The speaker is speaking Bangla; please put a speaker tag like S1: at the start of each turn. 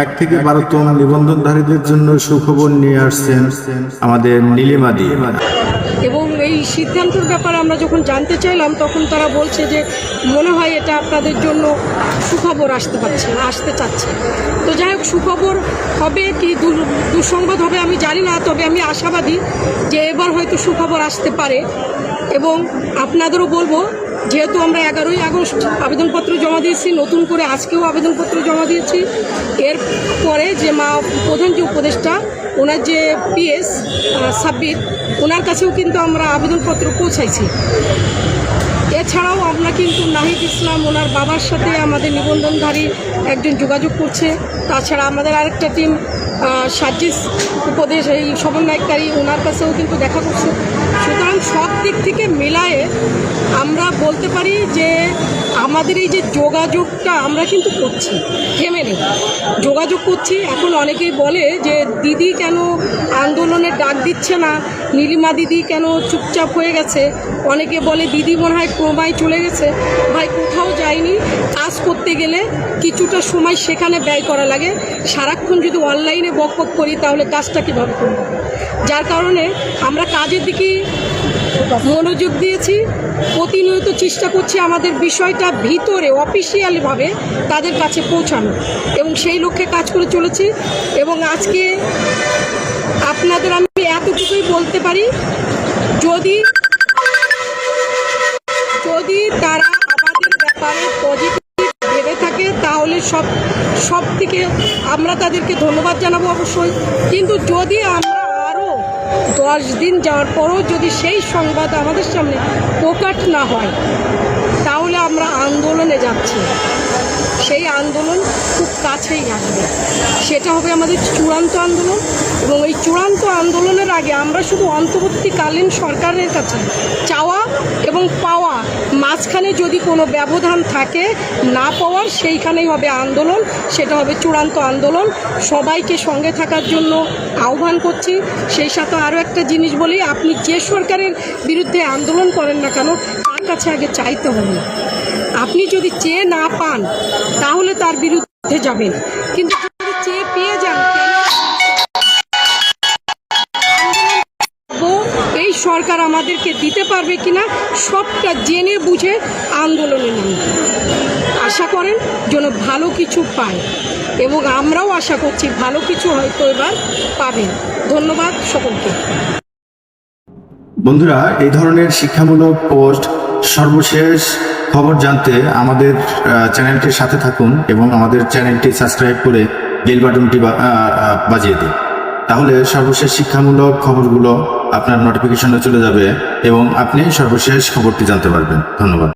S1: 1 থেকে 12তম নিবন্ধনধারীদের জন্য সুখবর নিয়ে আসছেন আমাদের নীলিমা দি।
S2: এবং এই সিদ্ধান্তের ব্যাপারে আমরা যখন জানতে চাইলাম তখন তারা বলছে যে মনে হয় এটা আপনাদের জন্য সুখবর আসতে চাচ্ছে। তো যাই হোক, সুখবর হবে কি দুঃসংবাদ হবে আমি জানি না, তবে আমি আশাবাদী যে এবার হয়তো সুখবর আসতে পারে। এবং আপনাদেরও বলবো, যেহেতু আমরা 11ই আগস্ট আবেদনপত্র জমা দিয়েছি, নতুন করে আজকেও আবেদনপত্র জমা দিয়েছি, এর পরে যে প্রধান যে উপদেষ্টা ওনার যে পিএস সাব্বির, ওনার কাছেও কিন্তু আমরা আবেদনপত্র পৌঁছাইছি। এছাড়াও আমরা কিন্তু নাহিদ ইসলাম ওনার বাবার সাথে আমাদের নিবন্ধনধারী একজন যোগাযোগ করছে। তাছাড়া আমাদের আরেকটা টিম সার্জিস উপদেশ এই সমন্বয়কারী, ওনার কাছেও কিন্তু দেখা করছে। সুতরাং সব দিক থেকে মেলায়ে আমরা বলতে পারি যে আমাদের এই যে যোগাযোগটা আমরা কিন্তু করছি, থেমে নেই, যোগাযোগ করছি। এখন অনেকেই বলে যে দিদি কেন আন্দোলনের ডাক দিচ্ছে না, নীলিমা দিদি কেন চুপচাপ হয়ে গেছে, অনেকে বলে দিদি মনে হয় ক্রমায় চলে গেছে। ভাই, কোথাও যায়নি। কাজ করতে গেলে কিছুটা সময় সেখানে ব্যয় করা লাগে। সারাক্ষণ যদি অনলাইনে বক করি তাহলে কাজটা কীভাবে করব? যার কারণে আমরা কাজের দিকে মনোযোগ দিয়েছি, প্রতিনিয়ত চেষ্টা করছি আমাদের বিষয়টা ভিতরে অফিসিয়ালভাবে তাদের কাছে পৌঁছানো, এবং সেই লক্ষ্যে কাজ করে চলেছি। এবং আজকে আপনাদের আমি এতটুকুই বলতে পারি, যদি তারা আমাদের ব্যাপারে পজিটিভ ভেবে থাকে তাহলে সব থেকে আমরা তাদেরকে ধন্যবাদ জানাবো অবশ্যই। কিন্তু যদি আমরা আরও 10 দিন যাওয়ার পরও যদি সেই সংবাদ আমাদের সামনে প্রকাট না হয়, তাহলে আমরা আন্দোলনে যাচ্ছি। সেই আন্দোলন খুব কাছেই আসবে, সেটা হবে আমাদের চূড়ান্ত আন্দোলন। এবং এই চূড়ান্ত আন্দোলনের আগে আমরা শুধু অন্তর্বর্তীকালীন সরকারের কাছে চাওয়া এবং পাওয়া, মাঝখানে যদি কোনো ব্যবধান থাকে না পাওয়ার, সেইখানেই হবে আন্দোলন, সেটা হবে চূড়ান্ত আন্দোলন। সবাইকে সঙ্গে থাকার জন্য আহ্বান করছি। সেই সাথে আরও একটা জিনিস বলি, আপনি যে সরকারের বিরুদ্ধে আন্দোলন করেন না কেন, তার কাছে আগে চাইতে হবে। আপনি যদি চেয়ে না পান তাহলে তার বিরুদ্ধে যাবেন, কিন্তু যদি চেয়ে পেয়ে যান, এই সরকার আমাদেরকে দিতে পারবে কিনা সবটা জেনে বুঝে আন্দোলনে নেই। আশা করেন যেন ভালো কিছু পায়, এবং আমরাও আশা করছি ভালো কিছু হয়তো এবার পাবেন। ধন্যবাদ সকলকে।
S1: বন্ধুরা, এই ধরনের শিক্ষামূলক পোস্ট, সর্বশেষ খবর জানতে আমাদের চ্যানেলটির সাথে থাকুন এবং আমাদের চ্যানেলটি সাবস্ক্রাইব করে বেল বাটনটি বাজিয়ে দিন। তাহলে সর্বশেষ শিক্ষামূলক খবরগুলো আপনার নোটিফিকেশনে চলে যাবে এবং আপনি সর্বশেষ খবরটি জানতে পারবেন। ধন্যবাদ।